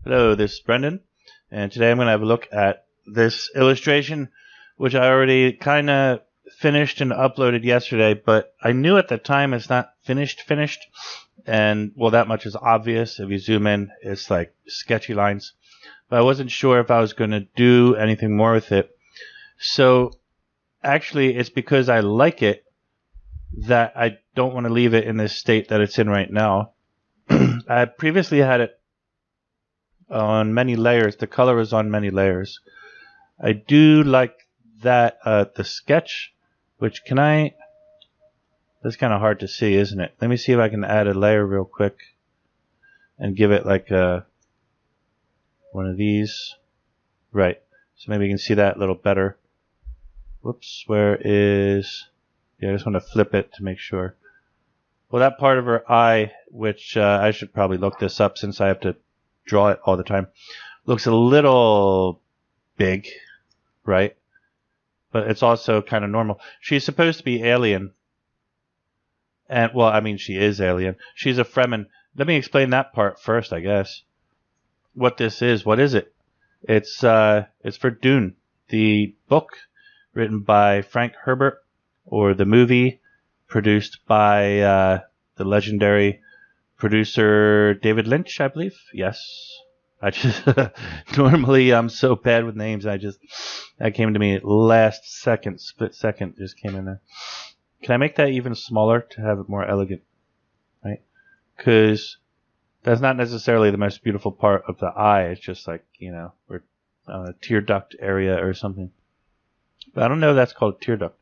Hello, this is Brendan, and today I'm going to have a look at this illustration, which I already kind of finished and uploaded yesterday, but I knew at the time it's not finished, and well, that much is obvious. If you zoom in, it's like sketchy lines, but I wasn't sure if I was going to do anything more with it. So actually, it's because I like it that I don't want to leave it in this state that it's in right now. I previously had it on many layers. The color is on many layers. I do like that the sketch, which that's kind of hard to see, isn't it? Let me see if I can add a layer real quick and give it like one of these. Right. So maybe you can see that a little better. Whoops, where is... Yeah, I just want to flip it to make sure. Well, that part of her eye, which I should probably look this up since I have to draw it all the time, looks a little big, right? But it's also kind of normal. She's supposed to be alien. And, well, I mean, she is alien. She's a Fremen. Let me explain that part first, I guess. What this is. What is it? It's for Dune, the book written by Frank Herbert, or the movie produced by the legendary producer David Lynch, I believe. Yes. I just normally I'm so bad with names. That came to me last second, split second, just came in there. Can I make that even smaller to have it more elegant? Right? Because that's not necessarily the most beautiful part of the eye. It's just like, you know, we're tear duct area or something. But I don't know if that's called tear duct.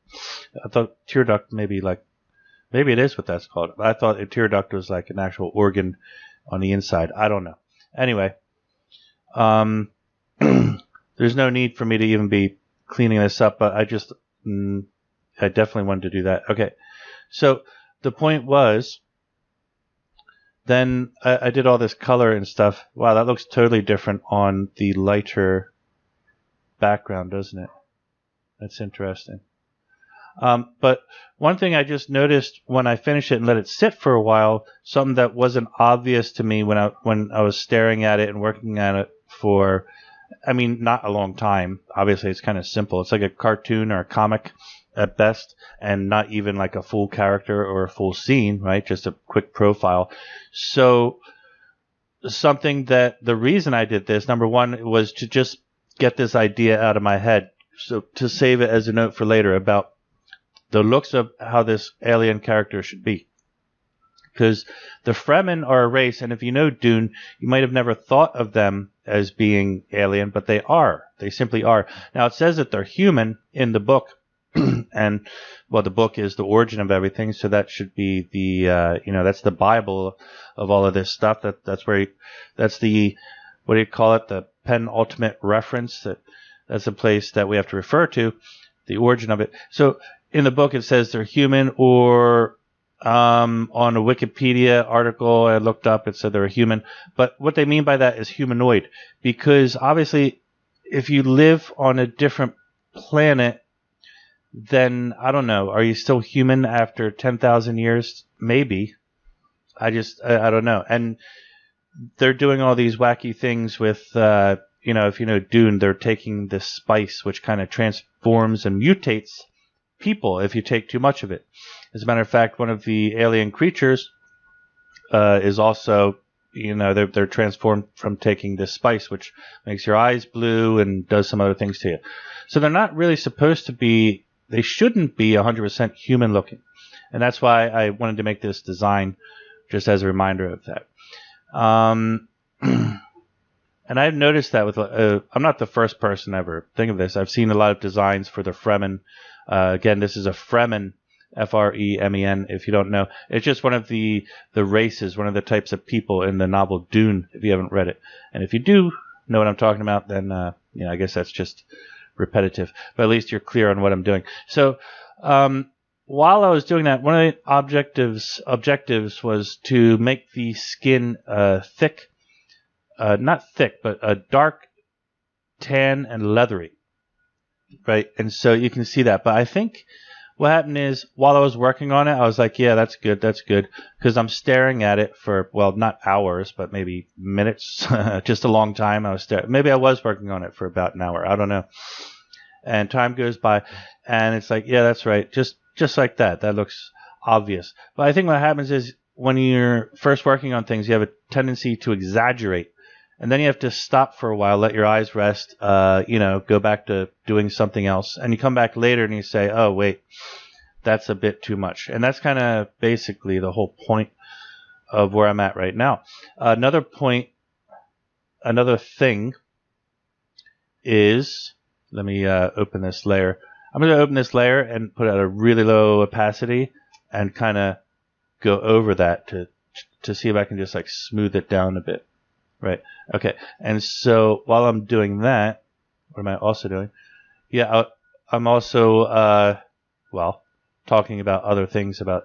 I thought tear duct maybe it is what that's called. I thought a tear duct was like an actual organ on the inside. I don't know. Anyway, there's no need for me to even be cleaning this up, but I definitely wanted to do that. Okay, so the point was, then I did all this color and stuff. Wow, that looks totally different on the lighter background, doesn't it? That's interesting. But one thing I just noticed when I finished it and let it sit for a while, something that wasn't obvious to me when I was staring at it and working at it for, I mean, not a long time. Obviously, it's kind of simple. It's like a cartoon or a comic at best, and not even like a full character or a full scene, right? Just a quick profile. So something that the reason I did this, number one, was to just get this idea out of my head. So to save it as a note for later about the looks of how this alien character should be. Because the Fremen are a race, and if you know Dune, you might have never thought of them as being alien, but they are. They simply are. Now, it says that they're human in the book, and, well, the book is the origin of everything, so that should be the, that's the Bible of all of this stuff. That's the, what do you call it, the penultimate reference, that's a place that we have to refer to, the origin of it. So in the book, it says they're human, or on a Wikipedia article I looked up, it said they're a human. But what they mean by that is humanoid, because obviously if you live on a different planet, then I don't know, are you still human after 10,000 years? Maybe. I don't know. And they're doing all these wacky things with, if you know Dune, they're taking this spice which kind of transforms and mutates people if you take too much of it. As a matter of fact, one of the alien creatures is also, they're transformed from taking this spice, which makes your eyes blue and does some other things to you. So they're not really supposed to be, they shouldn't be 100% human looking. And that's why I wanted to make this design just as a reminder of that. And I've noticed that with, I'm not the first person ever think of this. I've seen a lot of designs for the Fremen. Again, this is a Fremen, Fremen, if you don't know. It's just one of the races, one of the types of people in the novel Dune, if you haven't read it. And if you do know what I'm talking about, then, I guess that's just repetitive. But at least you're clear on what I'm doing. So, while I was doing that, one of the objectives was to make the skin thick. Not thick, but a dark tan and leathery, right? And so you can see that. But I think what happened is while I was working on it, I was like, yeah, that's good, because I'm staring at it for, well, not hours, but maybe minutes, just a long time. Maybe I was working on it for about an hour. I don't know. And time goes by, and it's like, yeah, that's right, just like that. That looks obvious. But I think what happens is when you're first working on things, you have a tendency to exaggerate. And then you have to stop for a while, let your eyes rest, go back to doing something else. And you come back later and you say, oh, wait, that's a bit too much. And that's kind of basically the whole point of where I'm at right now. Another thing is, let me open this layer. I'm going to open this layer and put it at a really low opacity and kind of go over that to see if I can just like smooth it down a bit. Right. Okay. And so while I'm doing that, what am I also doing? Yeah, I'm also, talking about other things about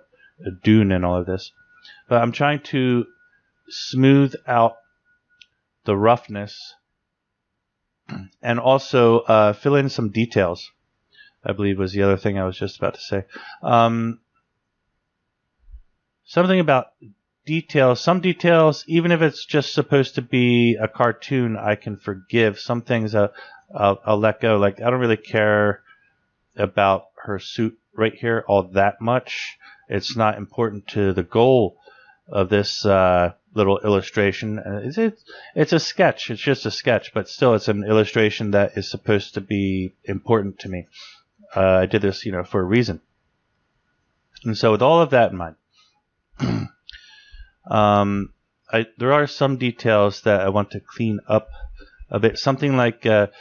Dune and all of this. But I'm trying to smooth out the roughness and also fill in some details, I believe was the other thing I was just about to say. Something about details. Some details, even if it's just supposed to be a cartoon, I can forgive. Some things I'll let go. Like, I don't really care about her suit right here all that much. It's not important to the goal of this little illustration. It's a sketch. It's just a sketch, but still it's an illustration that is supposed to be important to me. I did this, for a reason. And so with all of that in mind, there are some details that I want to clean up a bit. Something like the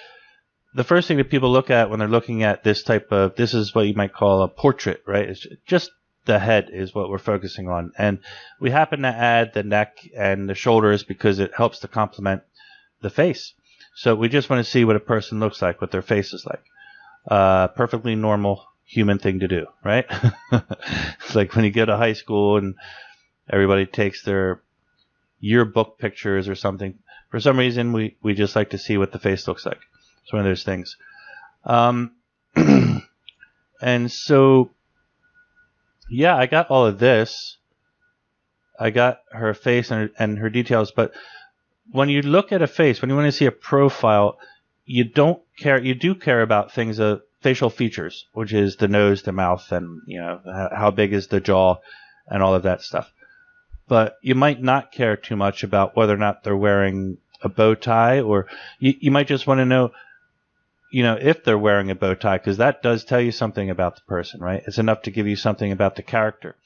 first thing that people look at when they're looking at this is what you might call a portrait, right? It's just the head is what we're focusing on. And we happen to add the neck and the shoulders because it helps to complement the face. So we just want to see what a person looks like, what their face is like. Perfectly normal human thing to do, right? It's like when you go to high school and everybody takes their yearbook pictures or something. For some reason, we just like to see what the face looks like. It's one of those things. And so, yeah, I got all of this. I got her face and her details. But when you look at a face, when you want to see a profile, you don't care. You do care about things, facial features, which is the nose, the mouth, and how big is the jaw, and all of that stuff. But you might not care too much about whether or not they're wearing a bow tie, or you might just want to know, if they're wearing a bow tie, because that does tell you something about the person, right? It's enough to give you something about the character.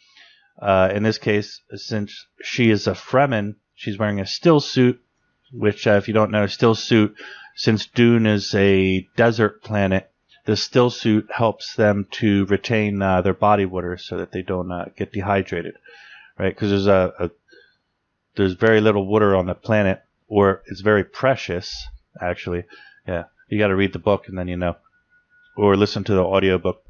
In this case, since she is a Fremen, she's wearing a still suit, which, if you don't know, still suit, since Dune is a desert planet, the still suit helps them to retain their body water so that they don't get dehydrated. Right, because there's very little water on the planet, or it's very precious, actually. Yeah, you got to read the book and then or listen to the audiobook.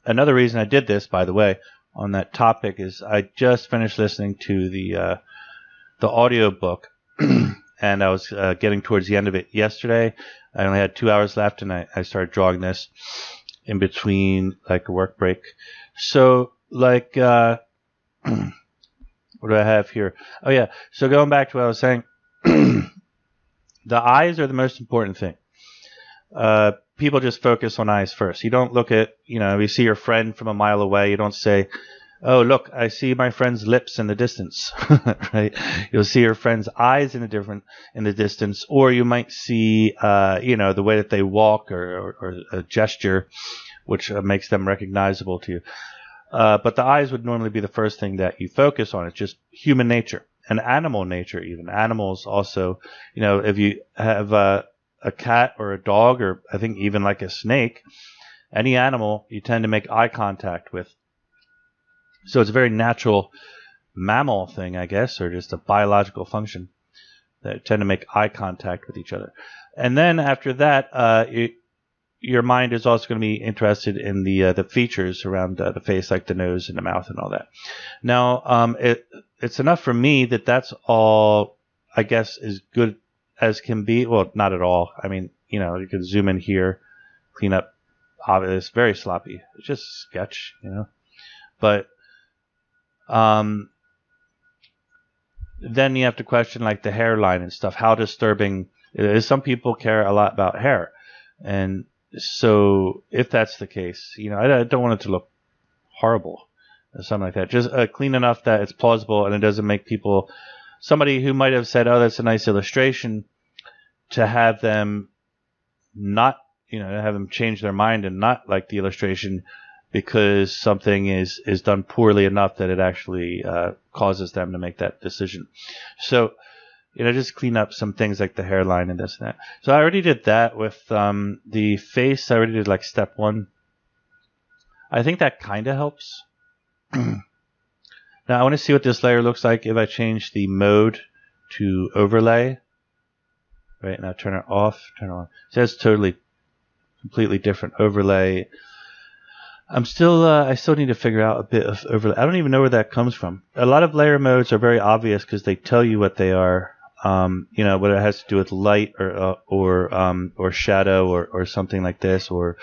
Another reason I did this, by the way, on that topic is I just finished listening to the audiobook, and I was getting towards the end of it yesterday. I only had 2 hours left, and I started drawing this in between, like, a work break. So, like, what do I have here? Oh, yeah. So going back to what I was saying, the eyes are the most important thing. People just focus on eyes first. You don't look at, you see your friend from a mile away. You don't say, oh, look, I see my friend's lips in the distance, right? You'll see your friend's eyes in the distance, or you might see, the way that they walk or a gesture, which makes them recognizable to you. But the eyes would normally be the first thing that you focus on. It's just human nature and animal nature even. Animals also, if you have a cat or a dog, or I think even like a snake, any animal you tend to make eye contact with. So it's a very natural mammal thing, I guess, or just a biological function that tend to make eye contact with each other. And then after that, your mind is also going to be interested in the features around the face, like the nose and the mouth and all that. Now, it's enough for me that that's all, I guess, as good as can be. Well, not at all. I mean, you can zoom in here, clean up obvious, very sloppy. It's just sketch, you know. But then you have to question like the hairline and stuff. How disturbing it is. Some people care a lot about hair, and so if that's the case, you know, I don't want it to look horrible or something like that. Just clean enough that it's plausible and it doesn't make people, somebody who might have said, "Oh, that's a nice illustration," to have them not, you know, have them change their mind and not like the illustration because something is done poorly enough that it actually causes them to make that decision. So, you know, just clean up some things like the hairline and this and that. So I already did that with the face. I already did like step 1. I think that kind of helps. Now I want to see what this layer looks like if I change the mode to overlay. Right, now turn it off, turn it on. So that's totally, completely different overlay. I still need to figure out a bit of overlay. I don't even know where that comes from. A lot of layer modes are very obvious because they tell you what they are. You know, whether it has to do with light or shadow or something like this or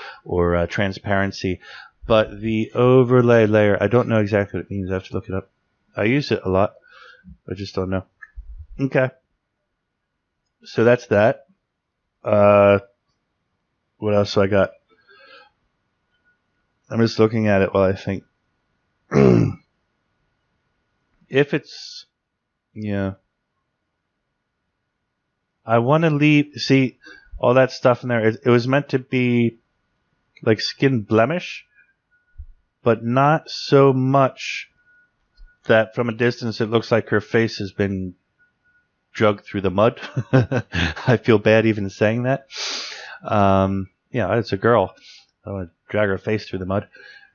transparency. But the overlay layer, I don't know exactly what it means. I have to look it up. I use it a lot. I just don't know. Okay. So that's that. What else do I got? I'm just looking at it while I think. If it's, yeah. I want to see all that stuff in there. It was meant to be like skin blemish, but not so much that from a distance it looks like her face has been drugged through the mud. I feel bad even saying that. Yeah, it's a girl. I don't want to drag her face through the mud.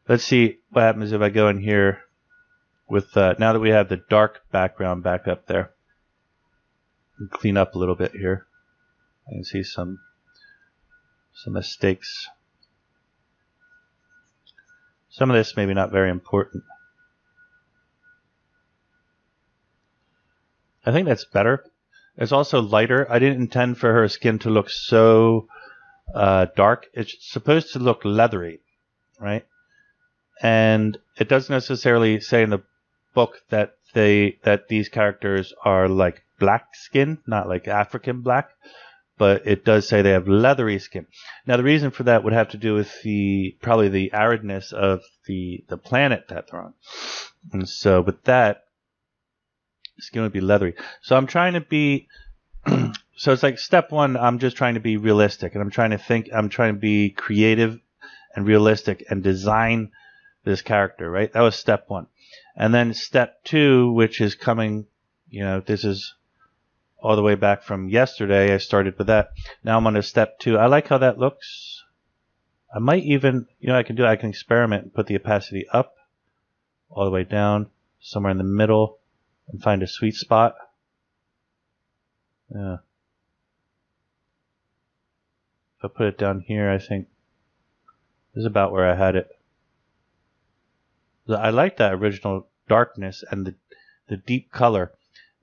Let's see what happens if I go in here with, now that we have the dark background back up there. Clean up a little bit here. I can see some mistakes. Some of this maybe not very important. I think that's better. It's also lighter. I didn't intend for her skin to look so dark. It's supposed to look leathery, right? And it doesn't necessarily say in the book that these characters are like black skin, not like African black, but it does say they have leathery skin. Now the reason for that would have to do with probably the aridness of the planet that they're on. And so with that, skin would be leathery. So I'm trying to be so it's like step 1, I'm just trying to be realistic, and I'm trying to be creative and realistic and design this character, right? That was step 1. And then step 2, which is coming, you know, this is all the way back from yesterday. I started with that. Now I'm on to step 2. I like how that looks. I might even, you know, I can experiment and put the opacity up all the way down, somewhere in the middle, and find a sweet spot. Yeah. If I put it down here, I think this is about where I had it. I like that original darkness and the deep color.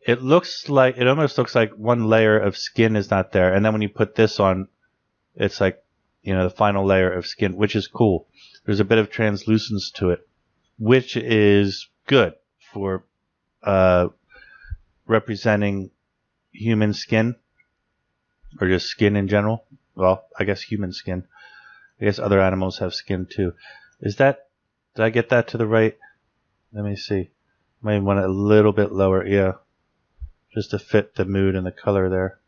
It almost looks like one layer of skin is not there, and then when you put this on, it's like, you know, the final layer of skin, which is cool. There's a bit of translucence to it, which is good for representing human skin, or just skin in general. Well, I guess human skin. I guess other animals have skin too. Did I get that to the right? Let me see. Might want it a little bit lower, yeah. Just to fit the mood and the color there.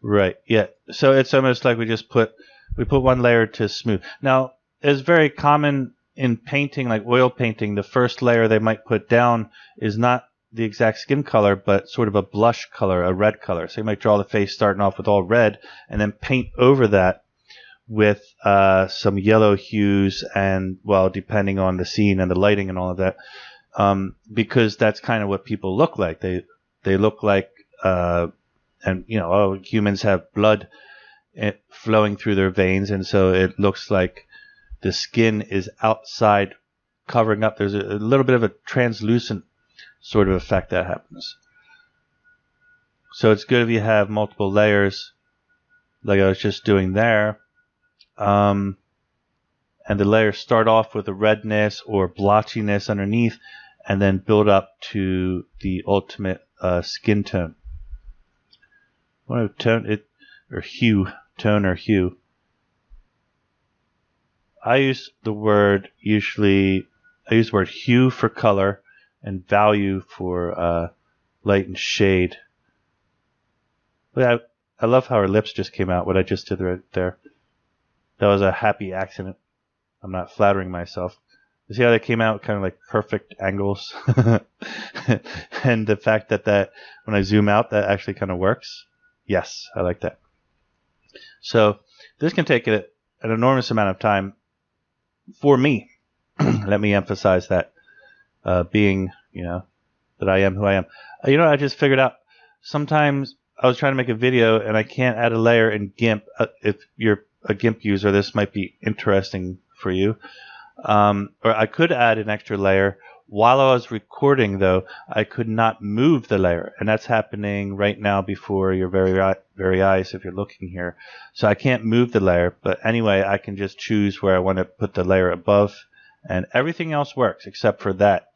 Right, yeah. So it's almost like we put one layer to smooth. Now, it's very common in painting, like oil painting, the first layer they might put down is not the exact skin color, but sort of a blush color, a red color. So you might draw the face starting off with all red, and then paint over that with some yellow hues, and, well, depending on the scene and the lighting and all of that, because that's kind of what people look like. They look like, and, you know, humans have blood flowing through their veins, and so it looks like the skin is outside covering up. There's a little bit of a translucent sort of effect that happens. So it's good if you have multiple layers, like I was just doing there. and the layers start off with a redness or blotchiness underneath, and then build up to the ultimate skin tone. What tone it or hue, tone or hue. I use the word hue for color and value for light and shade. But I love how her lips just came out, what I just did right there. That was a happy accident. I'm not flattering myself. You see how they came out kind of like perfect angles? And the fact that when I zoom out, that actually kind of works. Yes, I like that. So this can take an enormous amount of time for me. Let me emphasize that. Being, that I am who I am. I just figured out sometimes I was trying to make a video and I can't add a layer in GIMP. If you're a GIMP user, this might be interesting for you. Or I could add an extra layer. While I was recording, though, I could not move the layer. And that's happening right now before your very eyes if you're looking here. So I can't move the layer. But anyway, I can just choose where I want to put the layer above. And everything else works except for that.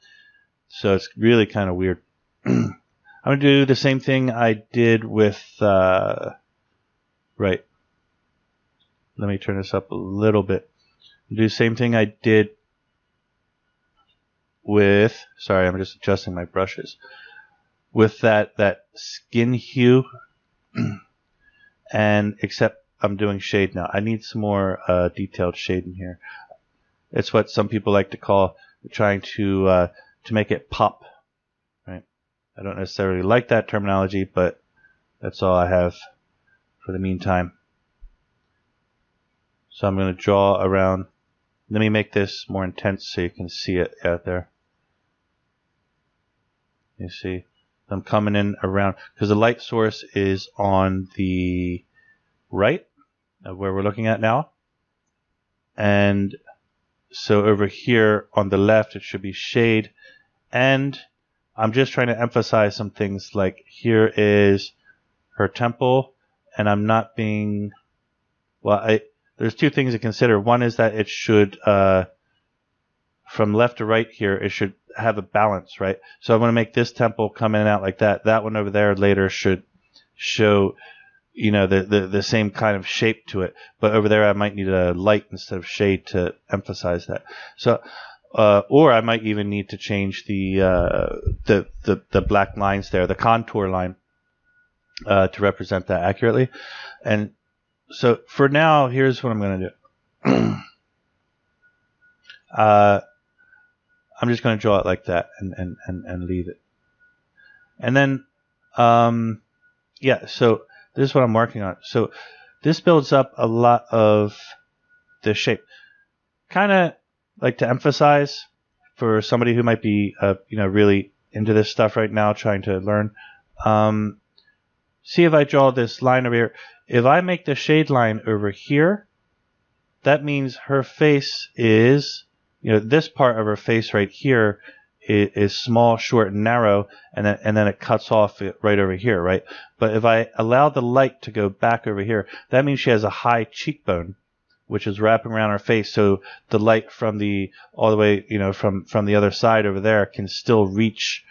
So it's really kind of weird. I'm going to do the same thing I did with... right. Let me turn this up a little bit. Do the same thing I did with, sorry, I'm just adjusting my brushes, with that skin hue, and except I'm doing shade now. I need some more detailed shade in here. It's what some people like to call trying to make it pop, right? I don't necessarily like that terminology, but that's all I have for the meantime. So I'm going to draw around. Let me make this more intense so you can see it out there. You see, I'm coming in around because the light source is on the right of where we're looking at now. And so over here on the left, it should be shade. And I'm just trying to emphasize some things like here is her temple, and I'm not being, well, there's two things to consider. One is that it should, from left to right here, it should have a balance, right? So I'm going to make this temple come in and out like that. That one over there later should show, the same kind of shape to it. But over there, I might need a light instead of shade to emphasize that. So, or I might even need to change the black lines there, the contour line, to represent that accurately. And so for now, here's what I'm going to do. I'm just going to draw it like that and leave it. And then, so this is what I'm working on. So this builds up a lot of the shape. Kind of like to emphasize for somebody who might be, really into this stuff right now, trying to learn. See if I draw this line over here. If I make the shade line over here, that means her face is, this part of her face right here is small, short, and narrow, and then it cuts off right over here, right? But if I allow the light to go back over here, that means she has a high cheekbone, which is wrapping around her face, so the light from all the way, from the other side over there can still reach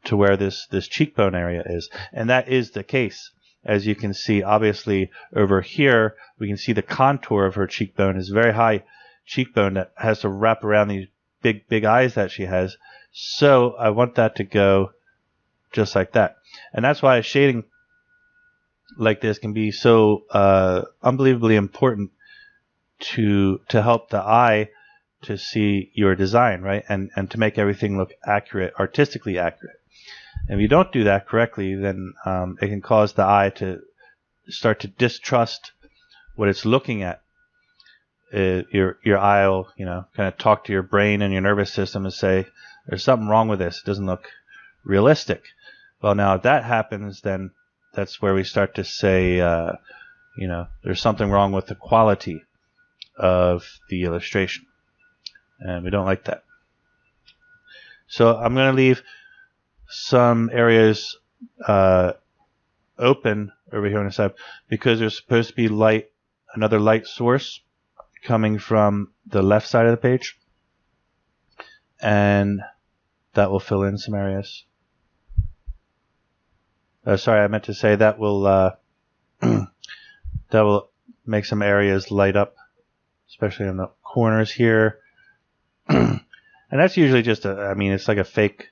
to where this cheekbone area is. And that is the case. As you can see, obviously, over here, we can see the contour of her cheekbone is very high cheekbone that has to wrap around these big eyes that she has. So I want that to go just like that. And that's why shading like this can be so unbelievably important to help the eye to see your design, right? And to make everything look accurate, artistically accurate. And if you don't do that correctly, then it can cause the eye to start to distrust what it's looking at. Your eye will, kind of talk to your brain and your nervous system and say, there's something wrong with this. It doesn't look realistic. Well, now if that happens, then that's where we start to say, there's something wrong with the quality of the illustration. And we don't like that. So I'm going to leave some areas open over here on the side because there's supposed to be another light source coming from the left side of the page, and that will fill in some areas. Sorry, I meant to say that will that will make some areas light up, especially in the corners here. And that's usually just I mean, it's like a fake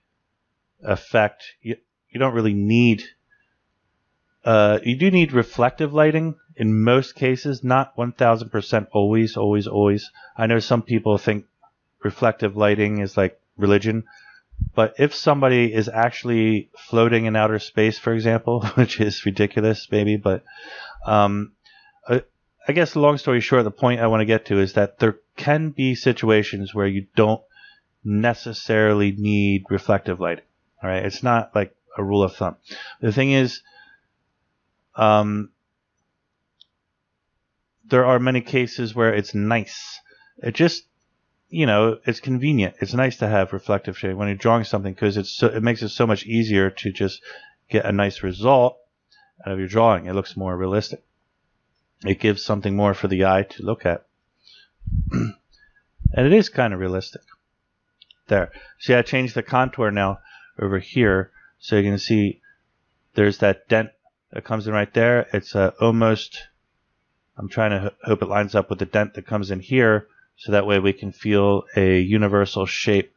effect. You don't really need. You do need reflective lighting in most cases, not 1000% always. I know some people think reflective lighting is like religion, but if somebody is actually floating in outer space, for example, which is ridiculous maybe, but I guess long story short, the point I want to get to is that there can be situations where you don't necessarily need reflective lighting. All right, it's not like a rule of thumb. The thing is, there are many cases where it's nice. It just, it's convenient. It's nice to have reflective shade when you're drawing something because it makes it so much easier to just get a nice result out of your drawing. It looks more realistic. It gives something more for the eye to look at. And it is kind of realistic. There. See, I changed the contour now over here so you can see there's that dent that comes in right there. It's almost, I'm trying to hope it lines up with the dent that comes in here so that way we can feel a universal shape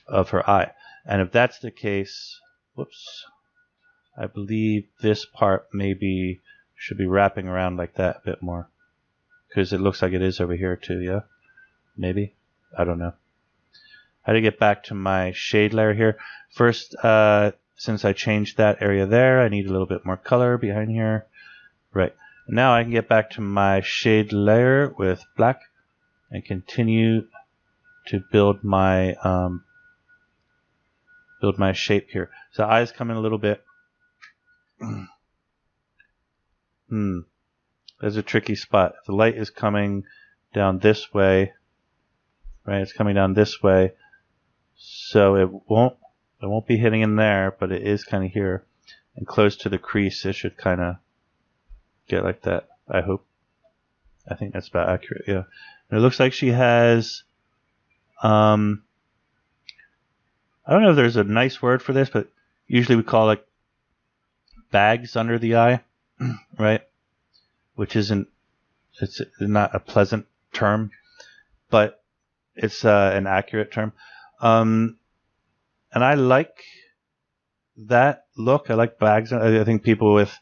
of her eye. And if that's the case, whoops, I believe this part maybe should be wrapping around like that a bit more because it looks like it is over here too, yeah? Maybe? I don't know. I had to get back to my shade layer here. First, since I changed that area there, I need a little bit more color behind here. Right. Now I can get back to my shade layer with black and continue to build my shape here. So eyes come in a little bit. There's a tricky spot. The light is coming down this way. Right, it's coming down this way. So it won't be hitting in there, but it is kind of here and close to the crease. It should kind of get like that, I hope. I think that's about accurate, yeah. And it looks like she has, I don't know if there's a nice word for this, but usually we call it bags under the eye, right? Which it's not a pleasant term, but it's an accurate term. And I like that look. I like bags. I think people with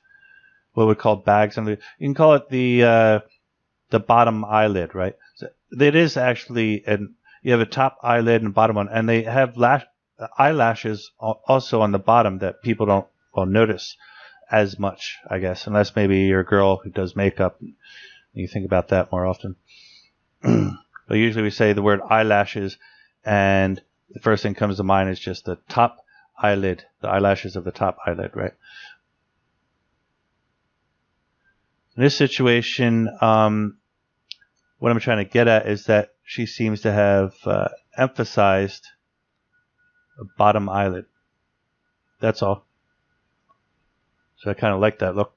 what we call bags under, you can call it the bottom eyelid, right? So it is actually, and you have a top eyelid and bottom one, and they have eyelashes also on the bottom that people don't notice as much, I guess, unless maybe you're a girl who does makeup and you think about that more often. But usually we say the word eyelashes, and the first thing comes to mind is just the top eyelid, the eyelashes of the top eyelid, right? In this situation, what I'm trying to get at is that she seems to have emphasized a bottom eyelid. That's all. So I kind of like that look.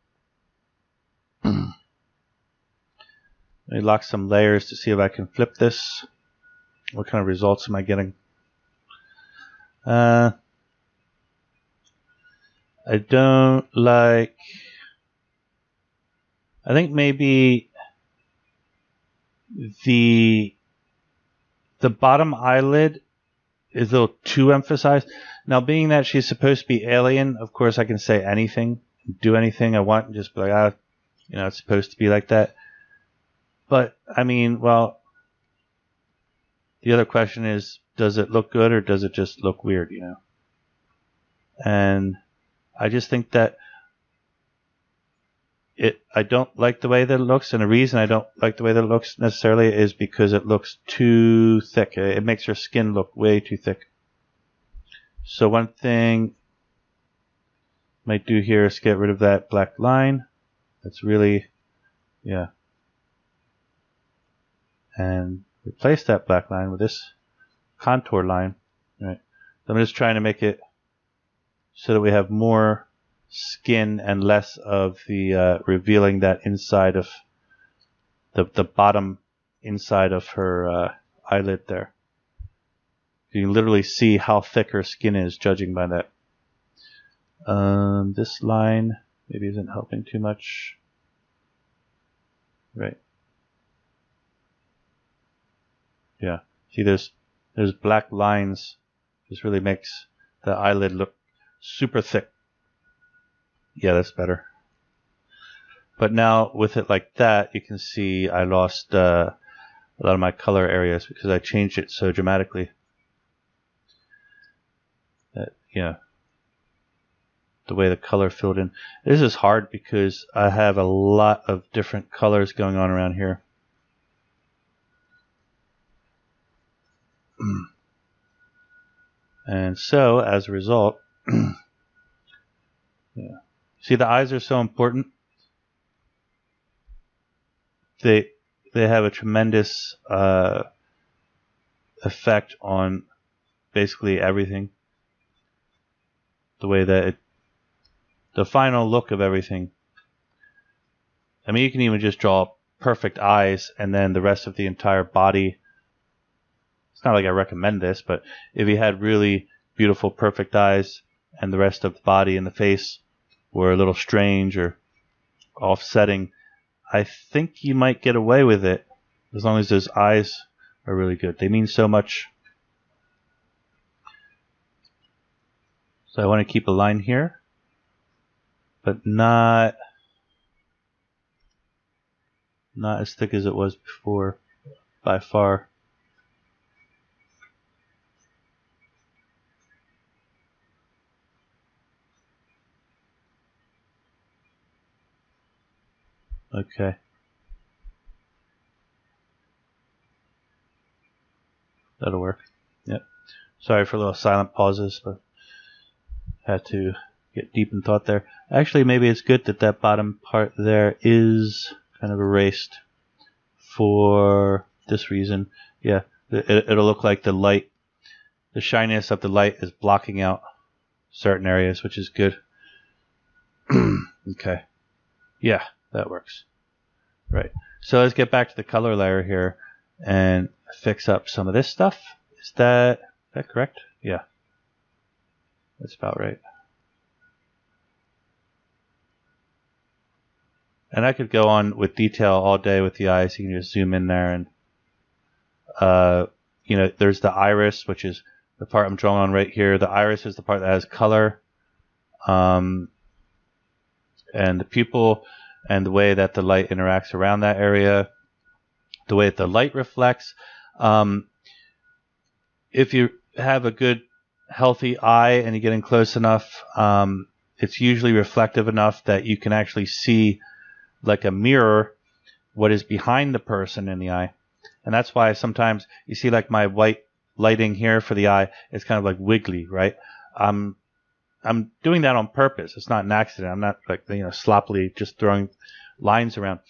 Let me lock some layers to see if I can flip this. What kind of results am I getting? I don't like... I think maybe the bottom eyelid is a little too emphasized. Now, being that she's supposed to be alien, of course I can say anything, do anything I want, and just be like, it's supposed to be like that. But, I mean, well, the other question is, does it look good or does it just look weird, And I just think that I don't like the way that it looks, and the reason I don't like the way that it looks necessarily is because it looks too thick. It makes your skin look way too thick. So one thing I might do here is get rid of that black line. That's really, yeah. And replace that black line with this contour line. Right. So I'm just trying to make it so that we have more skin and less of the revealing that inside of the bottom inside of her eyelid there. You can literally see how thick her skin is, judging by that. This line maybe isn't helping too much. Right. Yeah. See, there's black lines. This really makes the eyelid look super thick. Yeah, that's better. But now with it like that, you can see I lost a lot of my color areas because I changed it so dramatically. Yeah. The way the color filled in. This is hard because I have a lot of different colors going on around here. And so, as a result, yeah. See, the eyes are so important. They have a tremendous effect on basically everything. The way that the final look of everything. I mean, you can even just draw perfect eyes and then the rest of the entire body. It's not like I recommend this, but if you had really beautiful, perfect eyes and the rest of the body and the face were a little strange or offsetting, I think you might get away with it as long as those eyes are really good. They mean so much. So I want to keep a line here, but not as thick as it was before, by far. Okay. That'll work. Yep. Sorry for little silent pauses, but had to get deep in thought there. Actually, maybe it's good that that bottom part there is kind of erased for this reason. Yeah, it'll look like the light, the shininess of the light is blocking out certain areas, which is good. Okay. Yeah, that works. Right. So let's get back to the color layer here and fix up some of this stuff. Is that correct? Yeah. That's about right. And I could go on with detail all day with the eyes. You can just zoom in there and, you know, there's the iris, which is the part I'm drawing on right here. The iris is the part that has color. And the pupil and the way that the light interacts around that area, the way that the light reflects. If you have a good, healthy eye and you're getting close enough, it's usually reflective enough that you can actually see, like a mirror, what is behind the person in the eye. And that's why sometimes you see like my white lighting here for the eye is kind of like wiggly, right? I'm doing that on purpose. It's not an accident. I'm not like, you know, sloppily just throwing lines around.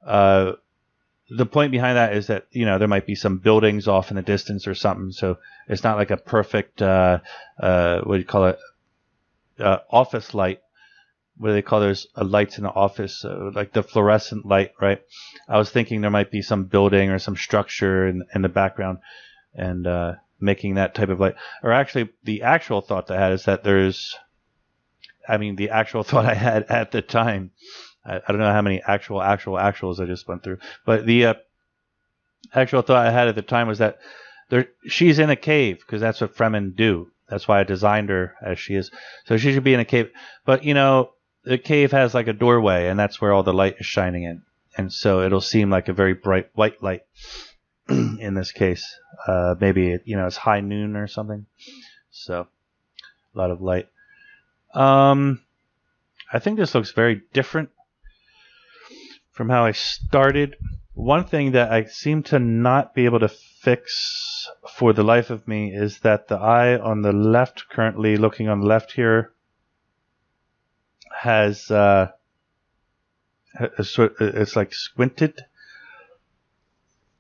The point behind that is that, you know, there might be some buildings off in the distance or something. So it's not like a perfect, what do you call it? Office light. What do they call those lights in the office? Like the fluorescent light, right? I was thinking there might be some building or some structure in the background and making that type of light. Or actually, the actual thought I had is that the actual thought I had at the time, I don't know how many actuals I just went through, but the actual thought I had at the time was that she's in a cave because that's what Fremen do. That's why I designed her as she is. So she should be in a cave. But, you know, the cave has like a doorway, and that's where all the light is shining in. And so it'll seem like a very bright white light in this case. Maybe, you know, it's high noon or something. So a lot of light. I think this looks very different from how I started. One thing that I seem to not be able to fix for the life of me is that the eye on the left, currently looking on the left here, has it's like squinted.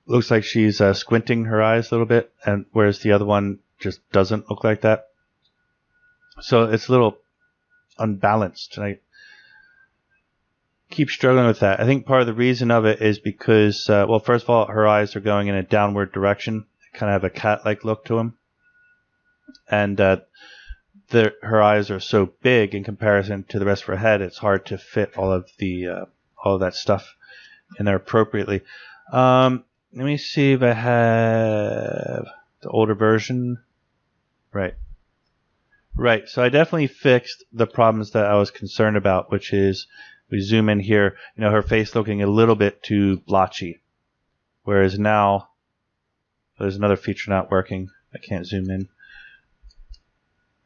Looks like she's squinting her eyes a little bit, and whereas the other one just doesn't look like that. So it's a little unbalanced, and I keep struggling with that. I think part of the reason of it is because, well, first of all, her eyes are going in a downward direction. They kind of have a cat-like look to them. And her eyes are so big in comparison to the rest of her head, it's hard to fit all of that stuff in there appropriately. Let me see if I have the older version. Right. So I definitely fixed the problems that I was concerned about, which is we zoom in here, her face looking a little bit too blotchy. Whereas now, there's another feature not working. I can't zoom in.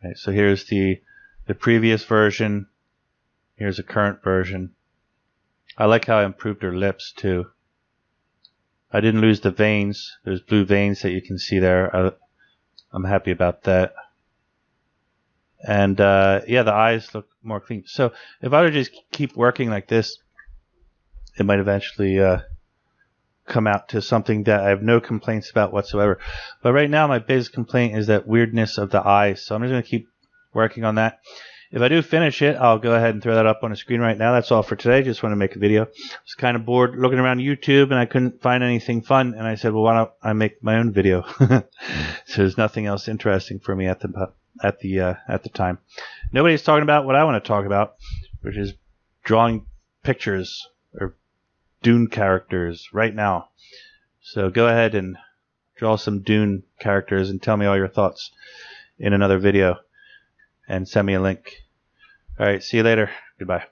Right, so here's the previous version. Here's a current version. I like how I improved her lips too. I didn't lose the veins. There's blue veins that you can see there. I'm happy about that. And yeah, the eyes look more clean. So if I were to just keep working like this, it might eventually come out to something that I have no complaints about whatsoever. But right now, my biggest complaint is that weirdness of the eyes. So I'm just going to keep working on that. If I do finish it, I'll go ahead and throw that up on the screen right now. That's all for today. Just want to make a video. I was kind of bored looking around YouTube, and I couldn't find anything fun. And I said, well, why don't I make my own video? So there's nothing else interesting for me at the time. Nobody's talking about what I want to talk about, which is drawing pictures or Dune characters right now. So go ahead and draw some Dune characters and tell me all your thoughts in another video. And send me a link. All right, see you later. Goodbye.